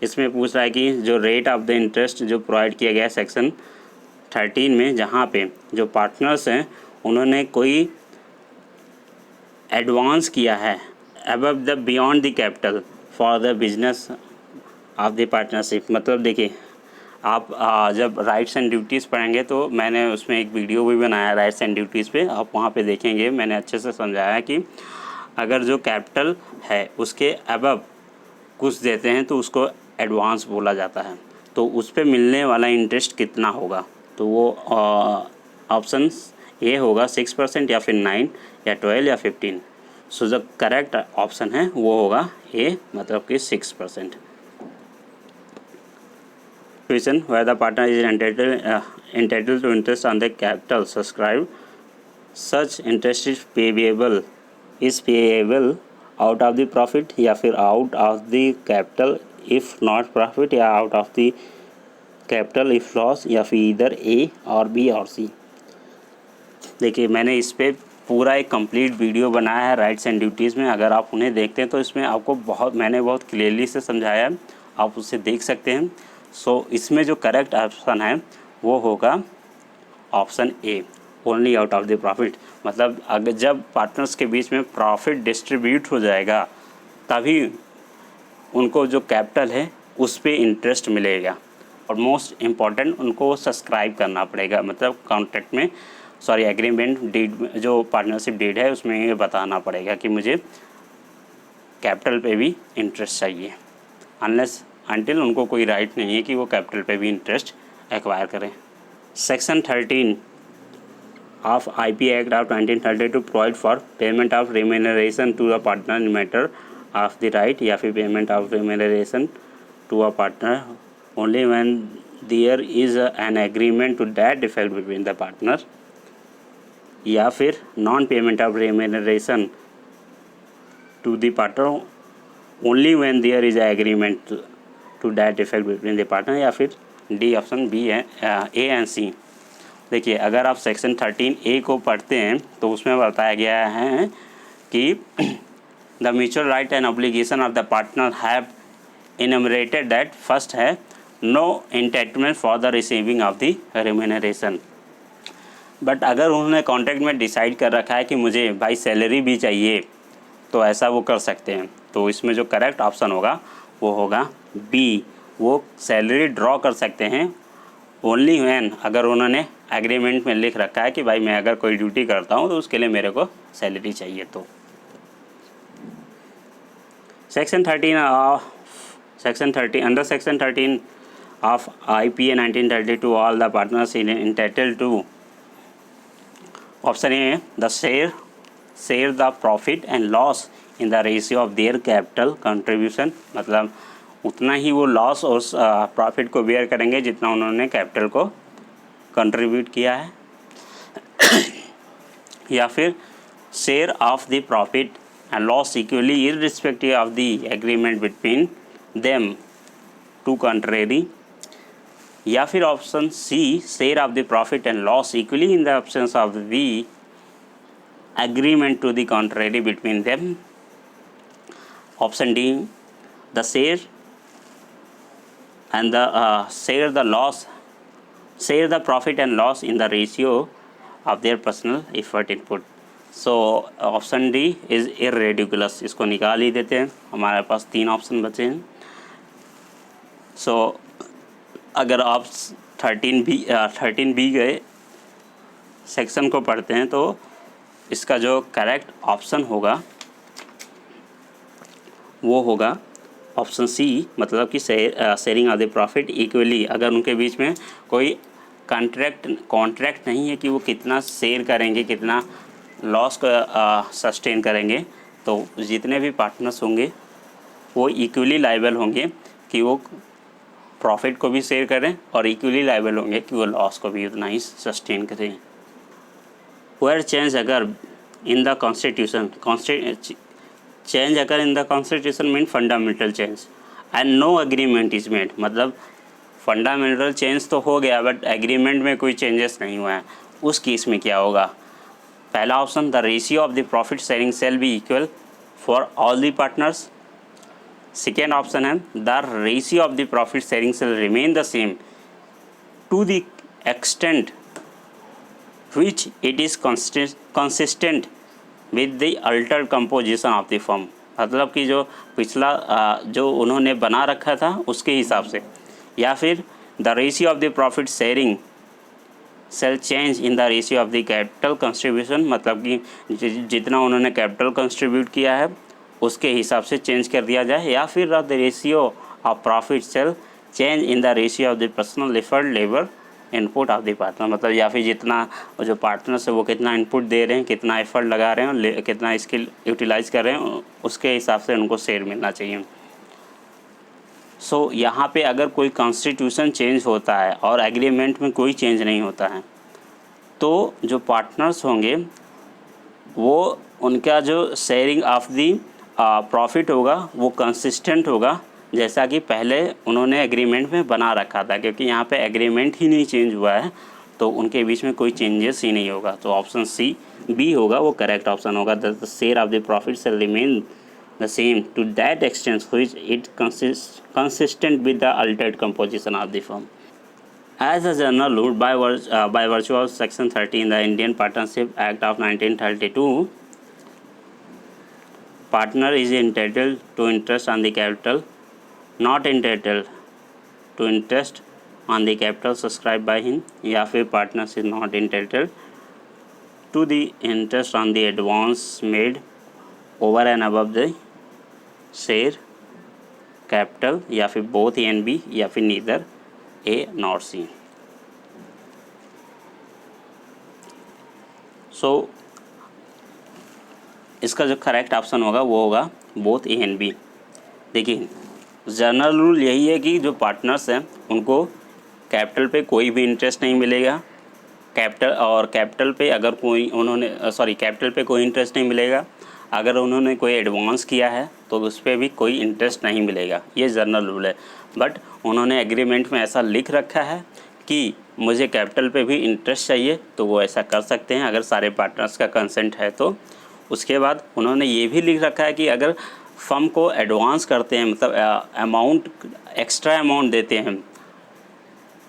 इसमें पूछ रहा है कि जो रेट ऑफ द इंटरेस्ट जो प्रोवाइड किया गया है सेक्शन 13 में, जहाँ पे जो पार्टनर्स हैं उन्होंने कोई एडवांस किया है above the beyond the capital for the business of the partnership. मतलब देखिए, आप जब राइट्स एंड ड्यूटीज़ पढ़ेंगे तो मैंने उसमें एक वीडियो भी बनाया राइट्स एंड ड्यूटीज़ पे, आप वहाँ पे देखेंगे। मैंने अच्छे से समझाया कि अगर जो कैपिटल है उसके अबव कुछ देते हैं तो उसको एडवांस बोला जाता है, तो उस पे मिलने वाला इंटरेस्ट कितना होगा। तो वो ऑप्शन ए होगा 6% या फिर 9 या 12 या 15। सो जो करेक्ट ऑप्शन है वो होगा ए, मतलब कि 6%। Question where the partner is entitled to interest on the capital subscribed. Such interest is payable out of the profit या फिर out of the capital if not profit, या out of the capital if loss, या फिर इधर A और B और C। देखिए, मैंने इस पर पूरा एक कंप्लीट वीडियो बनाया है राइट्स एंड ड्यूटीज़ में। अगर आप उन्हें देखते हैं तो इसमें आपको मैंने बहुत क्लियरली से समझाया है, आप उसे देख सकते हैं। सो इसमें जो करेक्ट ऑप्शन है वो होगा option A, only out of the profit. मतलब अगर जब पार्टनर्स के बीच में प्रॉफिट डिस्ट्रीब्यूट हो जाएगा तभी उनको जो कैपिटल है उस पर इंटरेस्ट मिलेगा। और मोस्ट इम्पॉर्टेंट, उनको सब्सक्राइब करना पड़ेगा, मतलब कॉन्ट्रैक्ट में एग्रीमेंट डीड जो पार्टनरशिप डीड है उसमें ये बताना पड़ेगा कि मुझे कैपिटल पे भी इंटरेस्ट चाहिए। अनलेस अनटिल उनको कोई राइट नहीं है कि वो कैपिटल पे भी इंटरेस्ट एक्वायर करें। Section 13 of IP act of 1932 provide for payment of remuneration to a partner in matter of the right, या फिर payment of remuneration to a partner only when there is an agreement to that effect between the partner, या फिर non payment of remuneration to the partner only when there is agreement to that effect between the partner, या फिर D option B है A and सी। देखिए, अगर आप section 13A को पढ़ते हैं तो उसमें बताया गया है कि the mutual right and obligation of the partner have enumerated that first है no entitlement for the receiving of the remuneration. But अगर उन्होंने कॉन्ट्रैक्ट में डिसाइड कर रखा है कि मुझे भाई सैलरी भी चाहिए तो ऐसा वो कर सकते हैं। तो इसमें जो करेक्ट ऑप्शन होगा वो होगा बी, वो सैलरी ड्रॉ कर सकते हैं ओनली व्हेन, अगर उन्होंने एग्रीमेंट में लिख रखा है कि भाई मैं अगर कोई ड्यूटी करता हूँ तो उसके लिए मेरे को सैलरी चाहिए। तो section 13 under section 13 of IPA 1932 all the partners entitled to option A the share the profit and loss in the ratio of their capital contribution. मतलब उतना ही वो लॉस और प्रॉफिट को बेयर करेंगे जितना उन्होंने कैपिटल को कंट्रीब्यूट किया है। या फिर share of the profit and loss equally irrespective of the agreement between them to contrary, या फिर option C share of the profit and loss equally in the absence of the agreement to the contrary between them. Option D, the share and the share the profit and loss in the ratio of their personal effort input. So option D is irridiculous, इसको निकाल ही देते हैं, हमारे पास 3 option बचे हैं। So अगर आप 13B गए सेक्शन को पढ़ते हैं तो इसका जो करेक्ट ऑप्शन होगा वो होगा ऑप्शन सी, मतलब कि sharing of the profit equally. अगर उनके बीच में कोई कॉन्ट्रैक्ट नहीं है कि वो कितना शेयर करेंगे, कितना लॉस को सस्टेन करेंगे, तो जितने भी पार्टनर्स होंगे वो इक्वली लायबल होंगे कि वो प्रॉफिट को भी शेयर करें और इक्वली लायबल होंगे कि वो लॉस को भी उतना ही सस्टेन करें। वेयर चेंज अगर इन द कॉन्स्टिट्यूशन चेंज अगर in the constitution mean fundamental change and no agreement is made. मतलब फंडामेंटल चेंज तो हो गया बट एग्रीमेंट में कोई चेंजेस नहीं हुआ है, उस केस में क्या होगा। पहला option the ratio of the profit sharing shall be equal for all the partners. Second option है the ratio of the profit sharing shall remain the same to the extent which it is consistent with the altered composition of the firm। मतलब कि जो पिछला जो उन्होंने बना रखा था उसके हिसाब से, या फिर the ratio of the profit sharing shall change in the ratio of the capital contribution, मतलब कि जितना उन्होंने कैपिटल कंट्रीब्यूट किया है उसके हिसाब से चेंज कर दिया जाए, या फिर the ratio of profit shall change in the ratio of the personal effort labour input of the partner. मतलब या फिर जितना जो पार्टनर्स है वो कितना इनपुट दे रहे हैं, कितना एफर्ट लगा रहे हैं, कितना स्किल यूटिलाइज कर रहे हैं, उसके हिसाब से उनको शेयर मिलना चाहिए। सो यहाँ पे अगर कोई कॉन्स्टिट्यूशन चेंज होता है और एग्रीमेंट में कोई चेंज नहीं होता है तो जो पार्टनर्स होंगे वो उनका जो शेयरिंग ऑफ दी प्रॉफिट होगा वो कंसिस्टेंट होगा जैसा कि पहले उन्होंने एग्रीमेंट में बना रखा था, क्योंकि यहाँ पे एग्रीमेंट ही नहीं चेंज हुआ है तो उनके बीच में कोई चेंजेस ही नहीं होगा। तो ऑप्शन सी बी होगा वो करेक्ट ऑप्शन होगा। The share of the profit shall remain the same to that extent which it consistent with the altered composition of the firm. As a general rule, by virtue of Section 30 in the Indian Partnership Act of 1932, partner is entitled to interest on the capital, not entitled to interest on the capital subscribed by him, या फिर partners is not entitled to the interest on the advance made over and above the share capital, या फिर both A and B, या फिर neither A nor C। सो इसका जो correct option होगा वो होगा बोथ A and B। देखिए जनरल रूल यही है कि जो पार्टनर्स हैं उनको कैपिटल पे कोई भी इंटरेस्ट नहीं मिलेगा, कैपिटल पे अगर कोई उन्होंने कैपिटल पे कोई इंटरेस्ट नहीं मिलेगा, अगर उन्होंने कोई एडवांस किया है तो उस पर भी कोई इंटरेस्ट नहीं मिलेगा, ये जनरल रूल है। बट उन्होंने एग्रीमेंट में ऐसा लिख रखा है कि मुझे कैपिटल पे भी इंटरेस्ट चाहिए तो वो ऐसा कर सकते हैं अगर सारे पार्टनर्स का कंसेंट है तो। उसके बाद उन्होंने ये भी लिख रखा है कि अगर फर्म को एडवांस करते हैं, मतलब अमाउंट एक्स्ट्रा अमाउंट देते हैं,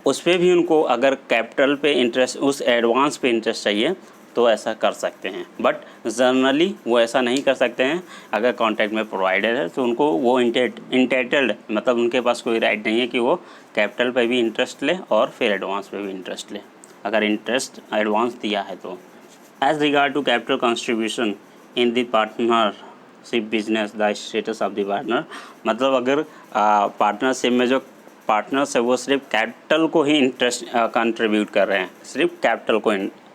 उस पर भी उनको अगर कैपिटल पे इंटरेस्ट, उस एडवांस पे इंटरेस्ट चाहिए तो ऐसा कर सकते हैं। बट जनरली वो ऐसा नहीं कर सकते हैं। अगर कॉन्ट्रैक्ट में प्रोवाइडेड है तो उनको वो इंटाइटल्ड, मतलब उनके पास कोई राइट नहीं है कि वो कैपिटल पे भी इंटरेस्ट ले और फिर एडवांस पे भी इंटरेस्ट ले, अगर इंटरेस्ट एडवांस दिया है तो। As regard to capital contribution in the partnership business the status of the partner, मतलब अगर पार्टनरशिप में जो पार्टनर्स है वो सिर्फ कैपिटल को ही इंटरेस्ट कंट्रीब्यूट कर रहे हैं, सिर्फ कैपिटल को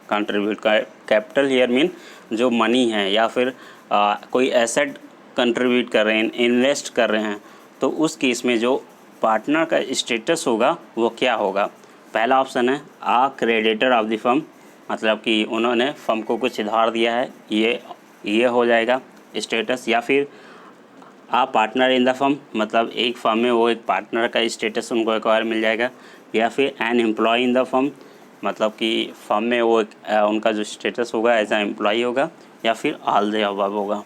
कंट्रीब्यूट कर, कैपिटल हियर मीन जो मनी है या फिर कोई एसेट कंट्रीब्यूट कर रहे हैं, इन्वेस्ट कर रहे हैं, तो उस केस में जो पार्टनर का स्टेटस होगा वो क्या होगा। पहला ऑप्शन है आ क्रेडिटर ऑफ द फर्म, मतलब कि उन्होंने फर्म को कुछ उधार दिया है, ये हो जाएगा स्टेटस। या फिर आ पार्टनर इन द फर्म, मतलब एक फर्म में वो एक पार्टनर का स्टेटस उनको एक बार मिल जाएगा। या फिर an employ in the firm, मतलब कि फर्म में वो उनका जो स्टेटस होगा एज ए एम्प्लॉय होगा। या फिर ऑल द अबव होगा।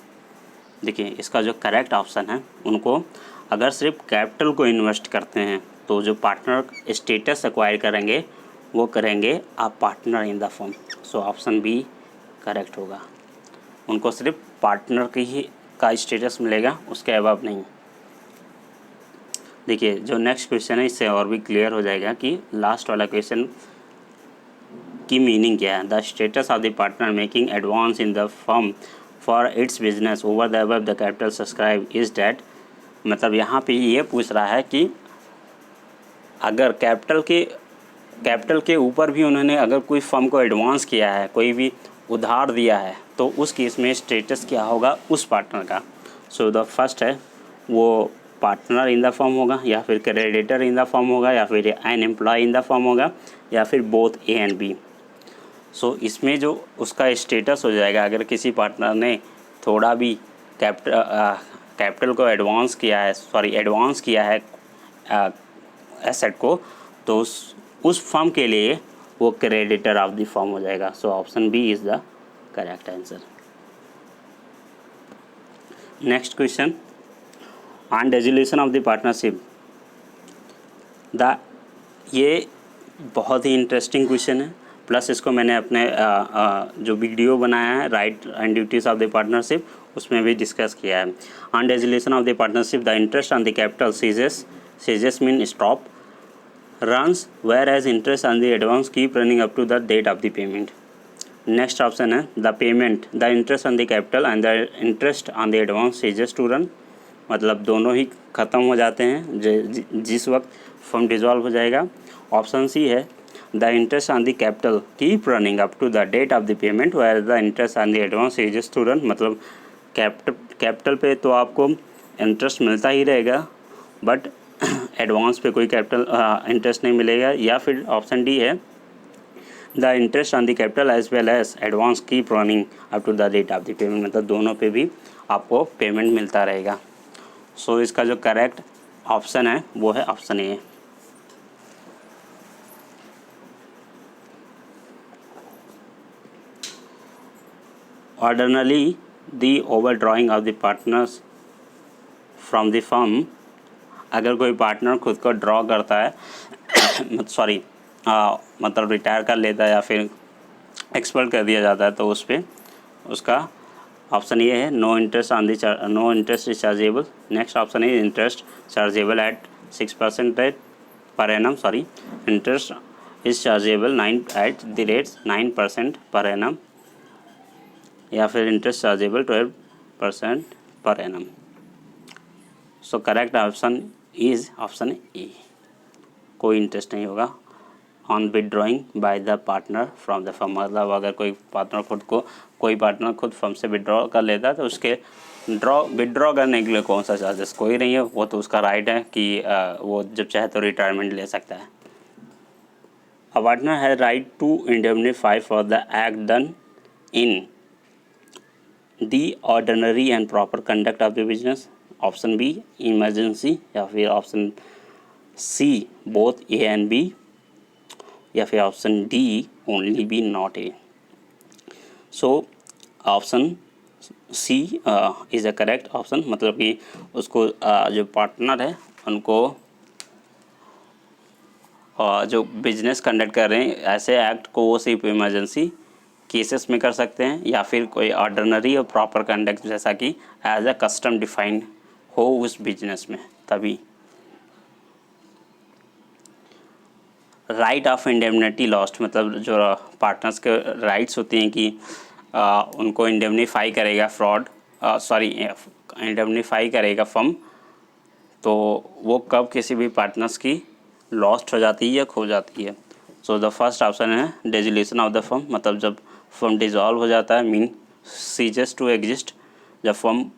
देखिए इसका जो करेक्ट ऑप्शन है, उनको अगर सिर्फ कैपिटल को इन्वेस्ट करते हैं तो जो पार्टनर स्टेटस एक्वायर करेंगे वो करेंगे a partner in the firm. So option B correct होगा, उनको सिर्फ पार्टनर की ही का स्टेटस मिलेगा, उसके अबव नहीं। देखिए जो नेक्स्ट क्वेश्चन है इससे और भी क्लियर हो जाएगा कि लास्ट वाला क्वेश्चन की मीनिंग क्या है। The status of the partner making advance in the firm for its business over the above the capital subscribe is that, मतलब यहाँ पे ये पूछ रहा है कि अगर कैपिटल के ऊपर भी उन्होंने अगर कोई फर्म को एडवांस किया है, कोई भी उधार दिया है, तो उस केस में स्टेटस क्या होगा उस पार्टनर का। सो द फर्स्ट है वो पार्टनर इन द फर्म होगा, या फिर क्रेडिटर इन द फर्म होगा, या फिर an employ in the firm होगा, या फिर both A and B. So इसमें जो उसका स्टेटस हो जाएगा, अगर किसी पार्टनर ने थोड़ा भी कैपिटल को एडवांस किया है एसेट को, तो उस फर्म के लिए वो क्रेडिटर ऑफ द फर्म हो जाएगा। So option B is the correct answer. Next question, on dissolution of the partnership ये बहुत ही इंटरेस्टिंग क्वेश्चन है, प्लस इसको मैंने अपने जो वीडियो बनाया है right and duties of the partnership उसमें भी डिस्कस किया है। On dissolution of the partnership the interest on the capital ceases mean stop runs whereas interest on the advance keep running up to the date of the payment. Next option है the payment the interest on the capital and the interest on the advance ceases to run, मतलब दोनों ही ख़त्म हो जाते हैं जिस वक्त firm dissolve हो जाएगा। ऑप्शन सी है the interest on the capital keep running up to the date of the payment where the interest on the advance ceases to run, मतलब कैपिटल पे तो आपको इंटरेस्ट मिलता ही रहेगा बट एडवांस पे कोई कैपिटल इंटरेस्ट नहीं मिलेगा। या फिर ऑप्शन डी है the interest on the capital as well as advance keep running up to the date of the payment, मतलब दोनों पे भी आपको पेमेंट मिलता रहेगा। सो इसका जो करेक्ट ऑप्शन है वो है option A. Ordinarily the over drying of the partners from the firm, अगर कोई पार्टनर खुद को ड्रॉ करता है सॉरी मतलब रिटायर कर लेता है या फिर एक्सपर्ट कर दिया जाता है तो उस पर उसका ऑप्शन ये है no interest on the no interest is chargeable. Next option है interest chargeable at 6% rate per annum, sorry interest is chargeable 9 at the rate 9% per annum, या फिर interest chargeable 12% per annum. So correct option is option A, कोई interest नहीं होगा on withdrawing by the partner from the firm, मतलब अगर कोई partner खुद firm से विदड्रॉ कर लेता है तो उसके विदड्रॉ करने के लिए कौन सा चार्जेस कोई नहीं है, वो तो उसका राइट है कि वो जब चाहे तो रिटायरमेंट ले सकता है। A partner has right to indemnify for the act done in the ordinary and proper conduct of the business. Option B emergency, या फिर option C both A and B, या फिर option D only B not A. So option C is a correct option, मतलब कि उसको जो partner है उनको जो बिजनेस कंडक्ट कर रहे हैं ऐसे एक्ट को वो सिर्फ इमरजेंसी केसेस में कर सकते हैं या फिर कोई ऑर्डिनरी और प्रॉपर कंडक्ट जैसा कि एज अ कस्टम डिफाइंड हो उस बिजनेस में तभी। राइट ऑफ इंडेमनिटी लॉस्ट, मतलब जो पार्टनर्स के राइट्स होती हैं कि उनको इंडेमनीफाई करेगा इंडेमनीफाई करेगा फर्म, तो वो कब किसी भी पार्टनर्स की लॉस्ट हो जाती है या खो जाती है। सो द फर्स्ट ऑप्शन है डिसोल्यूशन ऑफ द फर्म, मतलब जब फर्म डिसॉल्व हो जाता है मीन सीजेस टू एग्जिस्ट, जब फर्म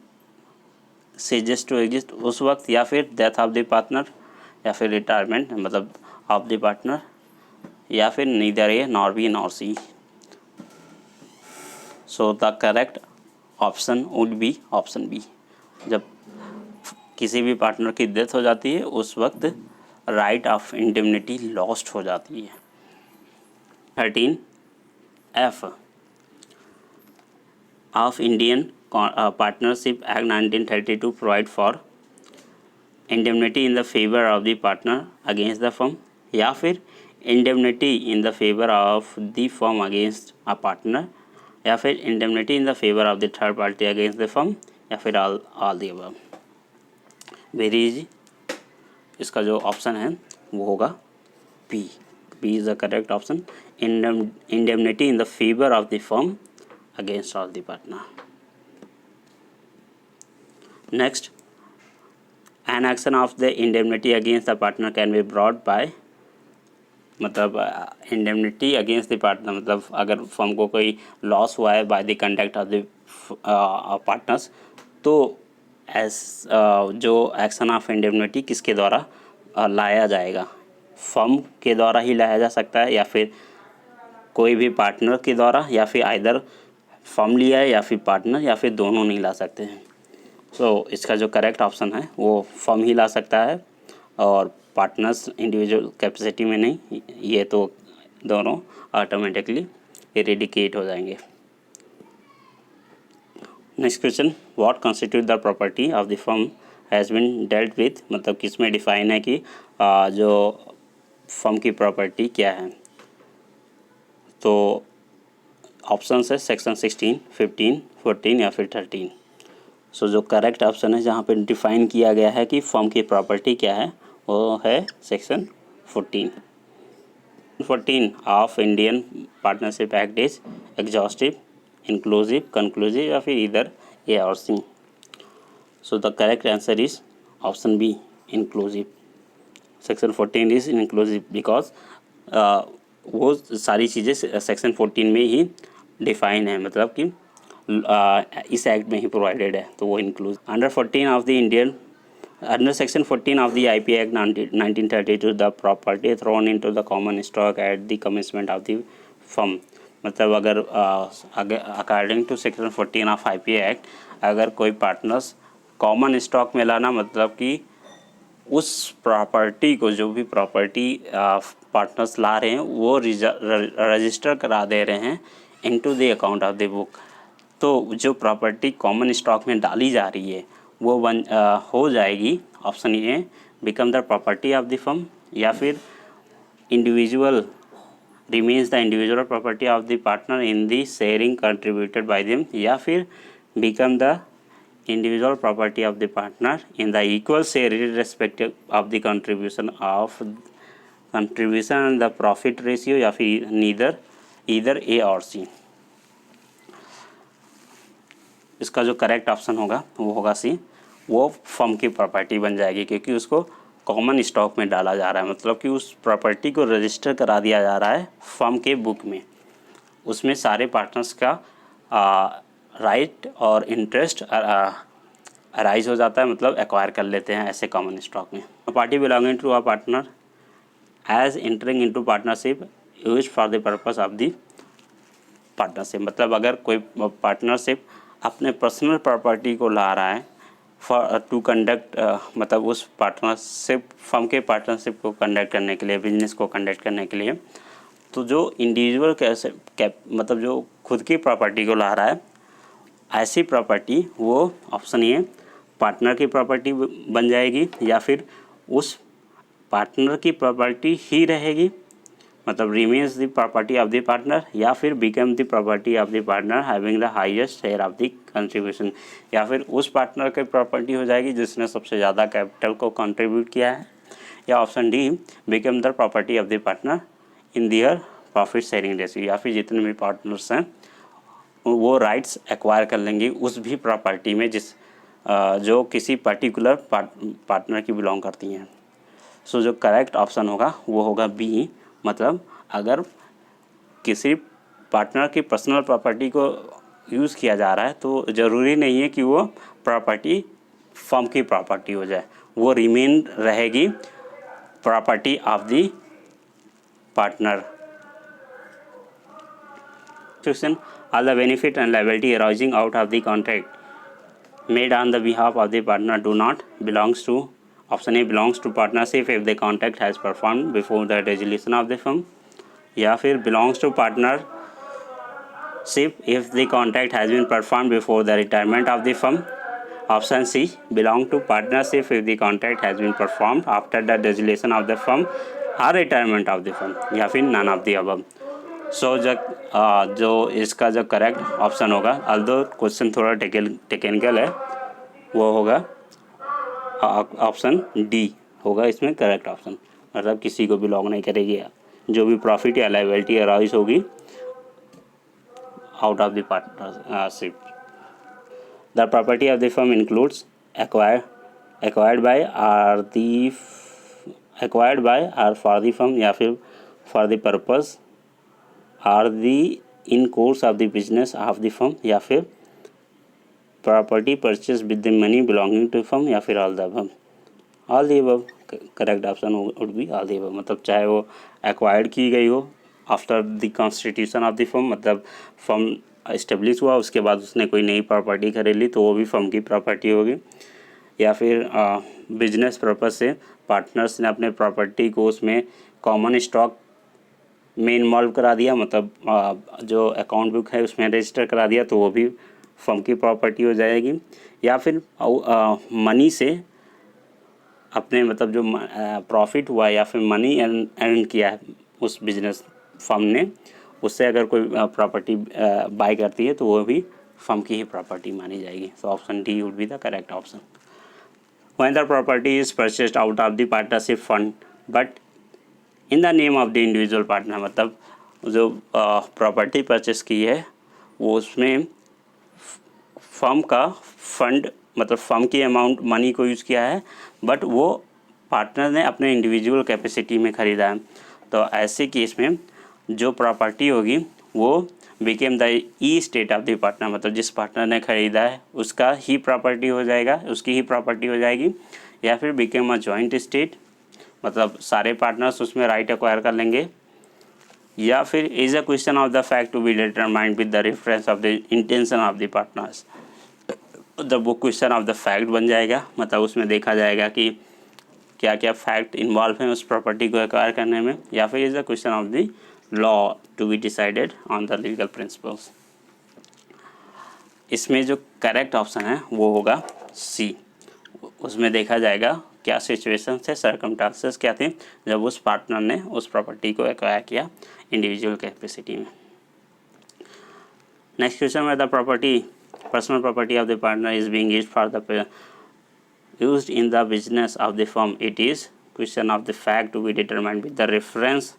सीजेस टू एग्जिस्ट उस वक्त, या फिर डेथ ऑफ द पार्टनर, या फिर रिटायरमेंट मतलब ऑफ द पार्टनर, या फिर neither A nor B nor C. So the correct option would be option B, जब किसी भी पार्टनर की डेथ हो जाती है उस वक्त राइट ऑफ इंडेमनिटी लॉस्ट हो जाती है। 13 F of Indian partnership act 1932 provide for indemnity in the favour of the partner against the firm, या फिर indemnity in the favour of the firm against a partner, या फिर indemnity in the favour of the third party against the firm, या फिर all the above. Very easy, इसका जो option है वो होगा B is the correct option, indemnity in the favour of the firm against all the partner. Next, an action of the indemnity against the partner can be brought by, मतलब indemnity against the partner, मतलब अगर firm को कोई loss हुआ है by the conduct of the partners, तो जो action of indemnity किसके द्वारा लाया जाएगा, फर्म के द्वारा ही लाया जा सकता है या फिर कोई भी पार्टनर के द्वारा, या फिर आइदर फर्म लिया है या फिर पार्टनर, या फिर दोनों नहीं ला सकते हैं। सो इसका जो करेक्ट ऑप्शन है वो फर्म ही ला सकता है और पार्टनर्स इंडिविजुअल कैपेसिटी में नहीं, ये तो दोनों ऑटोमेटिकली इरेडिकेट हो जाएंगे। Next question, what constitute the property of the firm has been dealt with, मतलब किस में डिफाइन है कि जो फर्म की प्रॉपर्टी क्या है। तो ऑप्शन है सेक्शन 16, 15, 14 या फिर 13। सो जो करेक्ट ऑप्शन है जहाँ पे डिफाइन किया गया है कि फर्म की प्रॉपर्टी क्या है, वो है section 14। 14 of Indian partnership act is exhaustive, inclusive, conclusive या फिर इधर ए और C. So the correct answer is option B, inclusive. Section 14 is inclusive because वो सारी चीज़ें सेक्शन 14 में ही डिफाइन है, मतलब कि इस एक्ट में ही प्रोवाइडेड है, तो वो include under 14 of the Indian under section 14 of the IP act 1932 the property thrown into the common stock at the commencement of the firm. मतलब अगर according to section 14 of IP act, अगर कोई partners common stock में लाना, मतलब कि उस property को, जो भी प्रॉपर्टी पार्टनर्स ला रहे हैं वो रजिस्टर करा दे रहे हैं into the account of the book. तो जो प्रॉपर्टी कॉमन स्टॉक में डाली जा रही है वो हो जाएगी option A, become the property of the firm, या फिर individual remains the individual property of the partner in the sharing contributed by them, या फिर become the individual property of the partner in the equal share irrespective of the contribution and the profit ratio, या फिर either A और C। इसका जो correct option होगा वो होगा सी, वो फर्म की प्रॉपर्टी बन जाएगी क्योंकि उसको कॉमन स्टॉक में डाला जा रहा है, मतलब कि उस प्रॉपर्टी को रजिस्टर करा दिया जा रहा है फर्म के बुक में। उसमें सारे पार्टनर्स का राइट और इंटरेस्ट अराइज हो जाता है, मतलब एक्वायर कर लेते हैं ऐसे कॉमन स्टॉक में। Party belonging to a partner as entering into partnership used for the purpose of the partnership. मतलब अगर कोई पार्टनरशिप अपने पर्सनल प्रॉपर्टी को ला रहा है फॉर टू कंडक्ट, मतलब उस पार्टनरशिप फर्म के पार्टनरशिप को कंडक्ट करने के लिए, बिजनेस को कंडक्ट करने के लिए, तो जो इंडिविजुअल मतलब जो खुद की प्रॉपर्टी को ला रहा है, ऐसी प्रॉपर्टी वो ऑप्शन ए पार्टनर की प्रॉपर्टी बन जाएगी, या फिर उस पार्टनर की प्रॉपर्टी ही रहेगी, मतलब remains the property of the partner, या फिर become the property of the partner having the highest share of the contribution, या फिर उस पार्टनर की प्रॉपर्टी हो जाएगी जिसने सबसे ज़्यादा कैपिटल को कंट्रीब्यूट किया है, या option D become the property of the partner in their profit sharing ratio, या फिर जितने भी पार्टनर्स हैं वो राइट्स एक्वायर कर लेंगे उस भी प्रॉपर्टी में जो किसी पर्टिकुलर पार्टनर की बिलोंग करती हैं। सो जो करेक्ट ऑप्शन होगा वो होगा बी, मतलब अगर किसी पार्टनर की पर्सनल प्रॉपर्टी को यूज़ किया जा रहा है तो ज़रूरी नहीं है कि वो प्रॉपर्टी फर्म की प्रॉपर्टी हो जाए, वो रिमेन रहेगी property of the partner. Question, all the benefit and liability arising out of the contract made on the behalf of the partner do not belongs to, option A belongs to partnership if the contract has performed before the dissolution of the firm, या फिर belongs to partnership if the contract has been performed before the retirement of the firm, option C belong to partnership if the contract has been performed after the dissolution of the firm और retirement of the firm, या फिर none of the above. So जो इसका जो correct option होगा, although question थोड़ा technical है, वो होगा ऑप्शन डी होगा इसमें करेक्ट ऑप्शन, मतलब किसी को बिलोंग नहीं करेगी जो भी प्रॉफिट या लायबिलिटी अराइज होगी out of the partnership. The property of the firm includes acquired by or for the firm, या फिर for the purpose or the in course of the business of the firm, या फिर property purchase with the money belonging to firm, या फिर all the above. Correct option would be all the above, मतलब चाहे वो acquired की गई हो after the constitution of the firm, मतलब फर्म इस्टेब्लिश हुआ उसके बाद उसने कोई नई प्रॉपर्टी खरीद ली तो वो भी फर्म की प्रॉपर्टी होगी, या फिर बिजनेस पर्पस से पार्टनर्स ने अपने प्रॉपर्टी को उसमें कॉमन स्टॉक में इन्वॉल्व करा दिया, मतलब जो अकाउंट बुक है उसमें रजिस्टर करा दिया तो वो भी फर्म की प्रॉपर्टी हो जाएगी, या फिर मनी से अपने मतलब जो प्रॉफिट हुआ या फिर मनी अर्न किया है उस बिजनेस फर्म ने, उससे अगर कोई प्रॉपर्टी बाय करती है तो वो भी फर्म की ही प्रॉपर्टी मानी जाएगी। So option D would be the correct option. When the property is purchased out of the partnership fund but in the name of the individual partner, मतलब जो प्रॉपर्टी परचेस की है वो उसमें फर्म का फंड मतलब फर्म की amount money को यूज़ किया है, बट वो पार्टनर ने अपने इंडिविजुअल कैपेसिटी में ख़रीदा है। तो ऐसे केस में जो प्रॉपर्टी होगी वो became the E state of the partner, मतलब जिस पार्टनर ने ख़रीदा है उसका ही प्रॉपर्टी हो जाएगा, उसकी ही प्रॉपर्टी हो जाएगी। या फिर बिकेम अ जॉइंट स्टेट, मतलब सारे पार्टनर्स उसमें राइट एक्वायर कर लेंगे। या फिर is a question of the fact to be determined with the reference of the intention of the partners, जब वो क्वेश्चन ऑफ द फैक्ट बन जाएगा, मतलब उसमें देखा जाएगा कि क्या क्या फैक्ट इन्वॉल्व हैं उस प्रॉपर्टी को एक्वायर करने में। या फिर is a question of the law to be decided on the legal principles. इसमें जो करेक्ट ऑप्शन है वो होगा सी। उसमें देखा जाएगा क्या सिचुएशन थे, सर्कमस्टांसेस क्या थे जब उस पार्टनर ने उस प्रॉपर्टी को एक्वायर किया इंडिविजुअल कैपेसिटी में। नेक्स्ट क्वेश्चन में the property personal property of the partner is being used in the business of the firm. It is question of the fact to be determined with the reference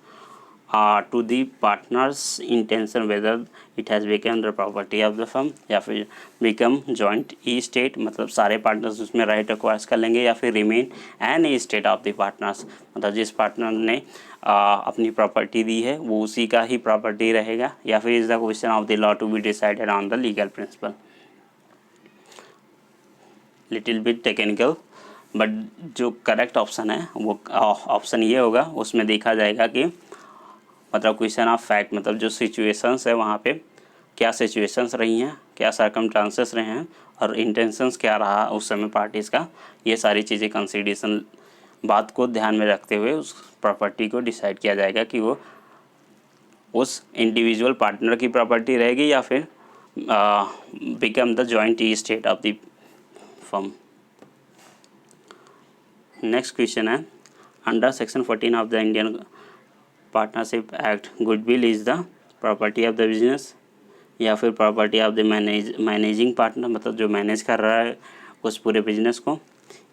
to the partner's intention whether it has become the property of the firm या फिर become joint estate, मतलब सारे partners उसमें right acquire कर लेंगे। या फिर remain N estate of the partners, मतलब जिस पार्टनर ने अपनी प्रॉपर्टी दी है वो उसी का ही प्रॉपर्टी रहेगा। या फिर is the question of the law to be decided on the legal principle. Little bit technical, but जो करेक्ट ऑप्शन है वो ऑप्शन ये होगा। उसमें देखा जाएगा कि मतलब क्वेश्चन ऑफ फैक्ट, मतलब जो सिचुएशंस है वहाँ पे क्या सिचुएशंस रही हैं, क्या सर्कमस्टांसेस रहे हैं और इंटेंशंस क्या रहा उस समय पार्टीज़ का, ये सारी चीज़ें कंसिडरेशन बात को ध्यान में रखते हुए उस प्रॉपर्टी को डिसाइड किया जाएगा कि वो उस इंडिविजुअल पार्टनर की प्रॉपर्टी रहेगी या फिर become the joint state of the firm. Next question है under section 14 of the Indian partnership act goodwill is the property of the business या फिर property of the managing partner, मतलब जो manage कर रहा है उस पूरे बिजनेस को।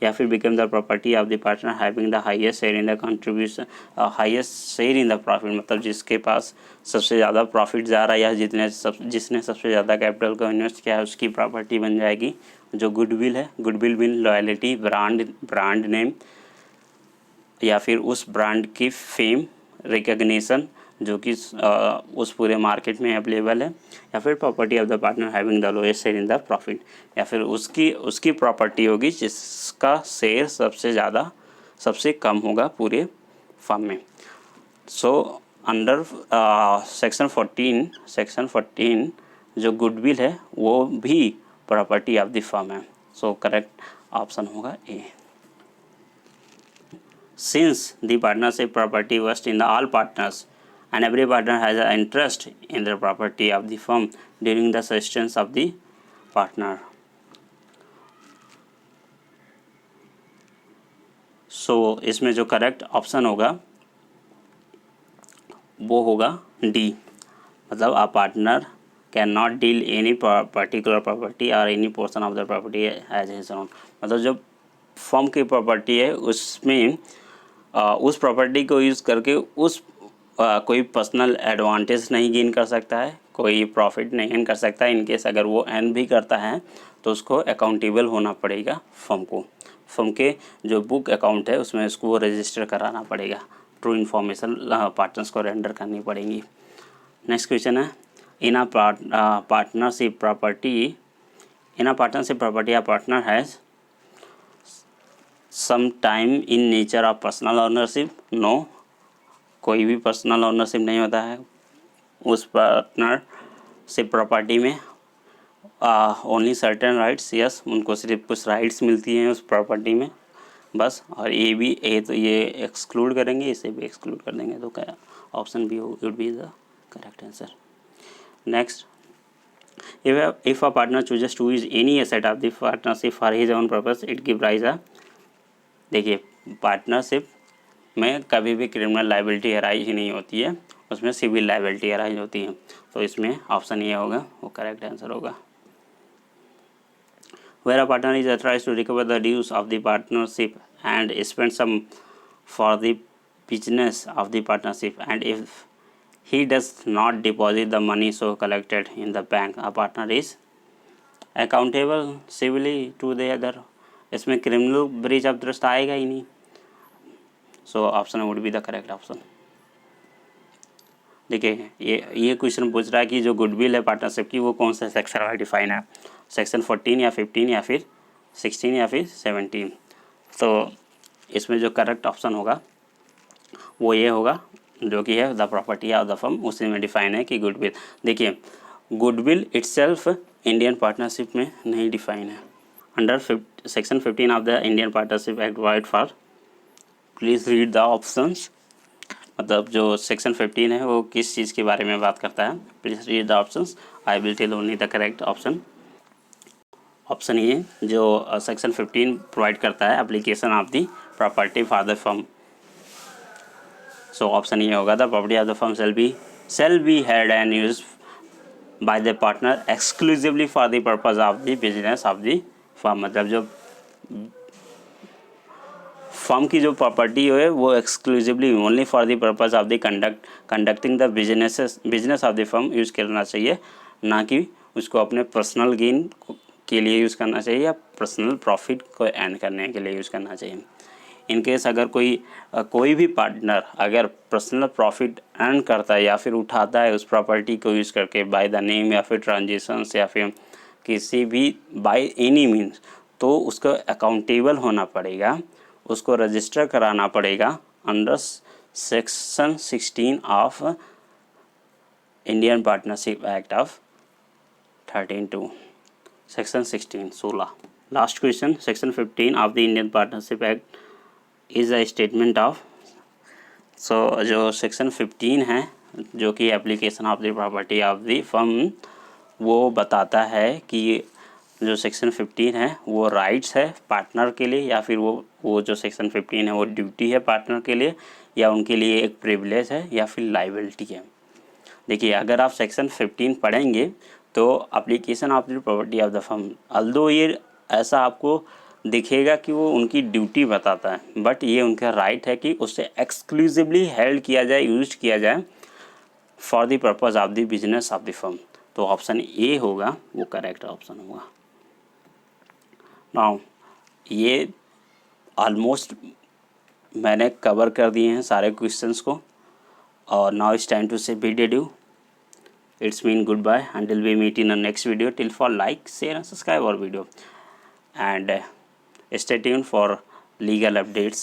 या फिर become the property of the partner having the highest share in the contribution, highest share in the profit, मतलब जिसके पास सबसे ज़्यादा प्रॉफिट जा रहा है या जिसने सबसे ज़्यादा कैपिटल को इन्वेस्ट किया है उसकी प्रॉपर्टी बन जाएगी। जो गुडविल है, goodwill mean loyalty, brand name या फिर उस ब्रांड की फेम, रिकग्निशन जो कि उस पूरे मार्केट में अवेलेबल है। या फिर property of the partner having the lowest share in the profit, या फिर उसकी प्रॉपर्टी होगी जिसका शेयर सबसे कम होगा पूरे फर्म में। सो अंडर सेक्शन 14 जो गुडविल है वो भी प्रॉपर्टी ऑफ द फर्म है। सो करेक्ट ऑप्शन होगा ए। Since the partnership property vests in all partners and every partner has an interest in the property of the firm during the existence of the partner. So इसमें जो correct option होगा वो होगा D, मतलब a partner cannot deal any particular property or any portion of the property as his own, मतलब जो firm की property है उसमें उस प्रॉपर्टी को यूज़ करके कोई पर्सनल एडवांटेज नहीं गेन कर सकता है, कोई प्रॉफिट नहीं अर्न कर सकता है। इनकेस अगर वो अर्न भी करता है तो उसको अकाउंटेबल होना पड़ेगा फर्म को। फर्म के जो बुक अकाउंट है उसमें उसको वो रजिस्टर कराना पड़ेगा, ट्रू इन्फॉर्मेशन पार्टनर्स को रेंडर करनी पड़ेगी। नेक्स्ट क्वेश्चन है इन अ पार्टनरशिप प्रॉपर्टी या partner has some time in nature of personal ownership. No, कोई भी पर्सनल ओनरशिप नहीं होता है उस पार्टनरशिप प्रॉपर्टी में। ओनली सर्टेन राइट्स, यस, उनको सिर्फ कुछ राइट्स मिलती हैं उस प्रॉपर्टी में बस। और ए तो ये एक्सक्लूड करेंगे, इसे भी एक्सक्लूड कर देंगे, तो क्या option B would be the correct answer. Next, if a partner chooses to use any asset of the partnership for his own purpose, it gives rise a देखिए पार्टनरशिप में कभी भी क्रिमिनल लाइबिलिटी अराइज ही नहीं होती है, उसमें civil liability arise होती है। तो इसमें ऑप्शन ये होगा, वो करेक्ट आंसर होगा। Where a partner is authorized to recover the dues of the partnership and spend some for the business of the partnership, and if he does not deposit the money so collected in the bank, a partner is accountable civilly to the other। इसमें criminal breach of trust आएगा ही नहीं, so option would be the correct option. देखिए ये question पूछ रहा है कि जो गुडविल है पार्टनरशिप की वो कौन सा सेक्शन में डिफाइन है, सेक्शन 14 या 15 या फिर 16 या फिर 17। तो इसमें जो करेक्ट ऑप्शन होगा वो ये होगा जो कि है the property of the firm, उसी में डिफाइन है कि गुडविल। देखिए गुडविल इटसेल्फ इंडियन पार्टनरशिप में नहीं डिफाइन है। Under section 15 of the Indian partnership act provide for, please read the options. मतलब जो सेक्शन 15 है वो किस चीज़ के बारे में बात करता है, please read the options, I will tell only the correct option. Option ये जो सेक्शन 15 प्रोवाइड करता है application of the property for the firm, so option ये होगा the property of the firm shall be held and used by the partner exclusively for the purpose of the business of the firm। मतलब जो firm की जो property है वो exclusively only for the purpose of the conducting the business of the firm use करना चाहिए, ना कि उसको अपने पर्सनल गेन के लिए यूज़ करना चाहिए या पर्सनल प्रॉफिट को अर्न करने के लिए यूज़ करना चाहिए। इनकेस अगर कोई भी पार्टनर अगर पर्सनल प्रॉफिट अर्न करता है या फिर उठाता है उस प्रॉपर्टी को यूज़ करके बाय द नेम या फिर ट्रांजेक्शन्स या फिर किसी भी बाय एनी मीन्स, तो उसको अकाउंटेबल होना पड़ेगा, उसको रजिस्टर कराना पड़ेगा under section 16 of Indian partnership act of 13(2), section 16 last question. Section 15 of the Indian partnership act is a statement of, so जो सेक्शन 15 है जो कि application of the property of the firm, वो बताता है कि जो सेक्शन 15 है वो राइट्स है पार्टनर के लिए या फिर वो जो सेक्शन 15 है वो ड्यूटी है पार्टनर के लिए या उनके लिए एक प्रिविलेज है या फिर लाइबिलिटी है। देखिए अगर आप सेक्शन 15 पढ़ेंगे तो application of the property of the firm, although ये ऐसा आपको दिखेगा कि वो उनकी ड्यूटी बताता है, बट ये उनका राइट है कि उसे एक्सक्लूसिवली हेल्ड किया जाए, यूज किया जाए for the purpose of the business of the firm. तो ऑप्शन ए होगा वो करेक्ट ऑप्शन होगा। नाउ ये ऑलमोस्ट मैंने कवर कर दिए हैं सारे क्वेश्चंस को, और now it's time to say bid adieu, it's mean good bye until we meet in a next video. Till for like share and subscribe our video and stay tuned for legal updates।